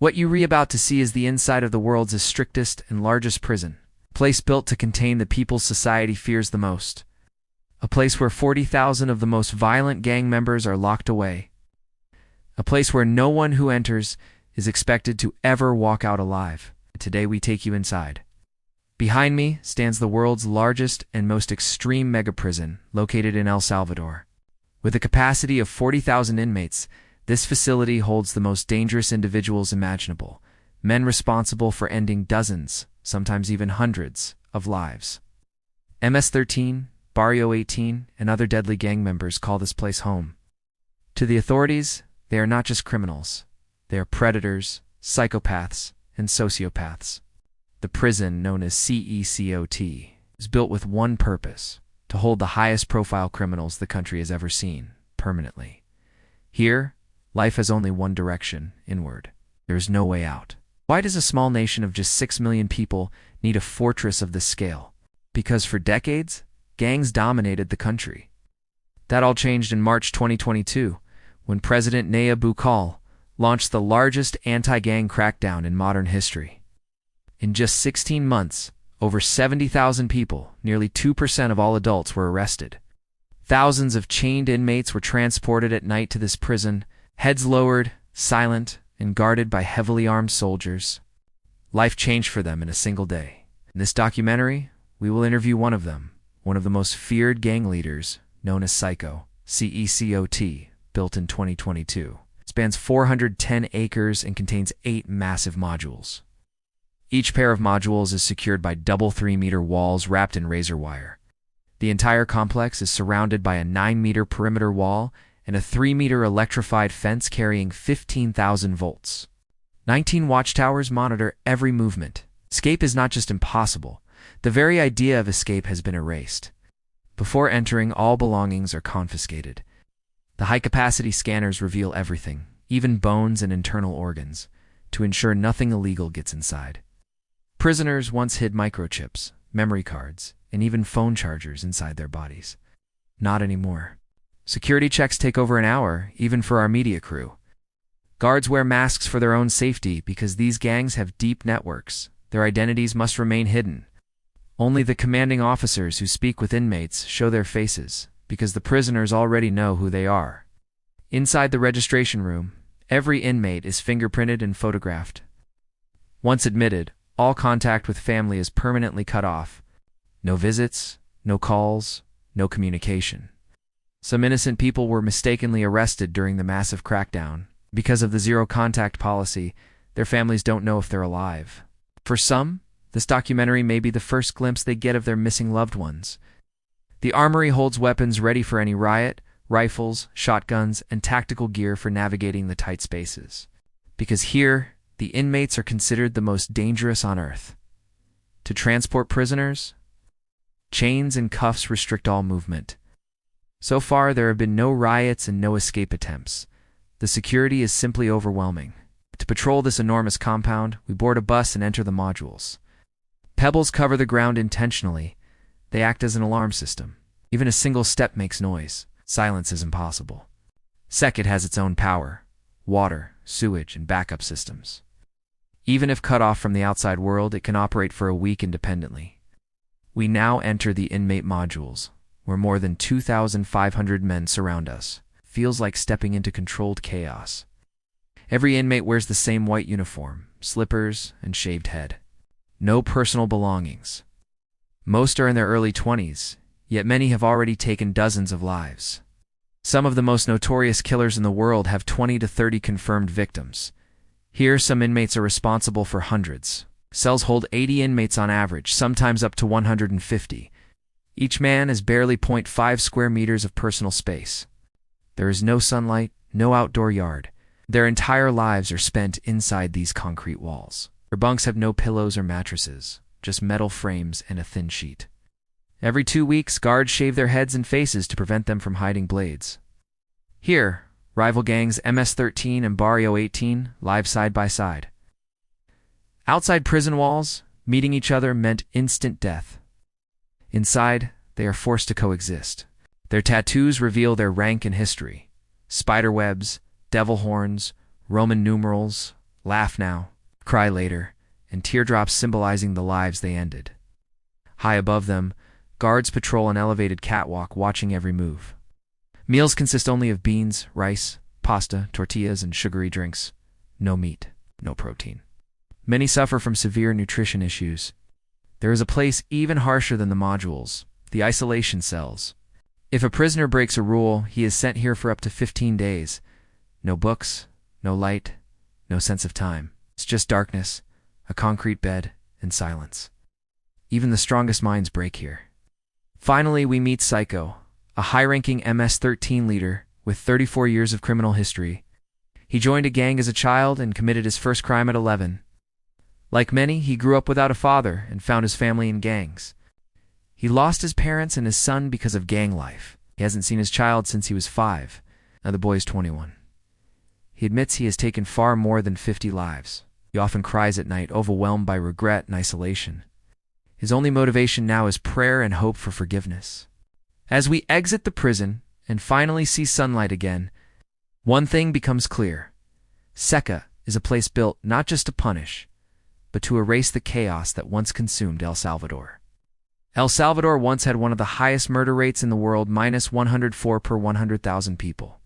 What you're about to see is the inside of the world's strictest and largest prison, a place built to contain the people society fears the most. A place where 40,000 of the most violent gang members are locked away. A place where no one who enters is expected to ever walk out alive. Today we take you inside. Behind me stands the world's largest and most extreme mega-prison, located in El Salvador. With a capacity of 40,000 inmates, this facility holds the most dangerous individuals imaginable, men responsible for ending dozens, sometimes even hundreds, of lives. MS-13, Barrio 18, and other deadly gang members call this place home. To the authorities, they are not just criminals. They are predators, psychopaths, and sociopaths. The prison, known as CECOT, is built with one purpose: to hold the highest profile criminals the country has ever seen, permanently. Here, life has only one direction, inward. There is no way out. Why does a small nation of just 6 million people need a fortress of this scale? Because for decades, gangs dominated the country. That all changed in March 2022, when President Nayib Bukele launched the largest anti-gang crackdown in modern history. In just 16 months, over 70,000 people, nearly 2% of all adults, were arrested. Thousands of chained inmates were transported at night to this prison, heads lowered, silent, and guarded by heavily armed soldiers. Life changed for them in a single day. In this documentary, we will interview one of them, one of the most feared gang leaders, known as Psycho, CECOT, built in 2022. It spans 410 acres and contains 8 massive modules. Each pair of modules is secured by double 3-meter walls wrapped in razor wire. The entire complex is surrounded by a 9-meter perimeter wall and a 3-meter electrified fence carrying 15,000 volts. 19 watchtowers monitor every movement. Escape is not just impossible. The very idea of escape has been erased. Before entering, all belongings are confiscated. The high-capacity scanners reveal everything, even bones and internal organs, to ensure nothing illegal gets inside. Prisoners once hid microchips, memory cards, and even phone chargers inside their bodies. Not anymore. Security checks take over an hour, even for our media crew. Guards wear masks for their own safety because these gangs have deep networks. Their identities must remain hidden. Only the commanding officers who speak with inmates show their faces, because the prisoners already know who they are. Inside the registration room, every inmate is fingerprinted and photographed. Once admitted, all contact with family is permanently cut off. No visits, no calls, no communication. Some innocent people were mistakenly arrested during the massive crackdown. Because of the zero-contact policy, their families don't know if they're alive. For some, this documentary may be the first glimpse they get of their missing loved ones. The armory holds weapons ready for any riot, rifles, shotguns, and tactical gear for navigating the tight spaces. Because here, the inmates are considered the most dangerous on Earth. To transport prisoners, chains and cuffs restrict all movement. So far, there have been no riots and no escape attempts. The security is simply overwhelming. To patrol this enormous compound, we board a bus and enter the modules. Pebbles cover the ground intentionally. They act as an alarm system. Even a single step makes noise. Silence is impossible. Second has its own power: water, sewage, and backup systems. Even if cut off from the outside world, it can operate for a week independently. We now enter the inmate modules, where more than 2,500 men surround us. Feels like stepping into controlled chaos. Every inmate wears the same white uniform, slippers, and shaved head. No personal belongings. Most are in their early 20s, yet many have already taken dozens of lives. Some of the most notorious killers in the world have 20 to 30 confirmed victims. Here, some inmates are responsible for hundreds. Cells hold 80 inmates on average, sometimes up to 150. Each man has barely 0.5 square meters of personal space. There is no sunlight, no outdoor yard. Their entire lives are spent inside these concrete walls. Their bunks have no pillows or mattresses, just metal frames and a thin sheet. Every 2 weeks, guards shave their heads and faces to prevent them from hiding blades. Here, rival gangs MS-13 and Barrio 18 live side by side. Outside prison walls, meeting each other meant instant death. Inside, they are forced to coexist. Their tattoos reveal their rank and history: spider webs, devil horns, Roman numerals, laugh now, cry later, and teardrops symbolizing the lives they ended. High above them, guards patrol an elevated catwalk watching every move. Meals consist only of beans, rice, pasta, tortillas, and sugary drinks. No meat, no protein. Many suffer from severe nutrition issues. There is a place even harsher than the modules, the isolation cells. If a prisoner breaks a rule, he is sent here for up to 15 days. No books, no light, no sense of time. It's just darkness, a concrete bed, and silence. Even the strongest minds break here. Finally, we meet Psycho, a high-ranking MS-13 leader with 34 years of criminal history. He joined a gang as a child and committed his first crime at 11. Like many, he grew up without a father and found his family in gangs. He lost his parents and his son because of gang life. He hasn't seen his child since he was 5. Now the boy is 21. He admits he has taken far more than 50 lives. He often cries at night, overwhelmed by regret and isolation. His only motivation now is prayer and hope for forgiveness. As we exit the prison and finally see sunlight again, one thing becomes clear. Seca is a place built not just to punish, but to erase the chaos that once consumed El Salvador. El Salvador once had one of the highest murder rates in the world, -104 per 100,000 people.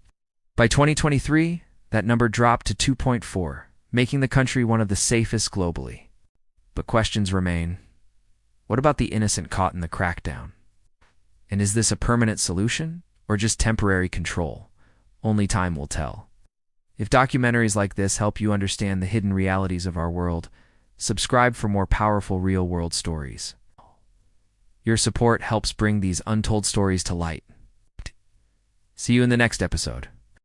By 2023, that number dropped to 2.4, making the country one of the safest globally. But questions remain. What about the innocent caught in the crackdown? And is this a permanent solution, or just temporary control? Only time will tell. If documentaries like this help you understand the hidden realities of our world, subscribe for more powerful real-world stories. Your support helps bring these untold stories to light. See you in the next episode.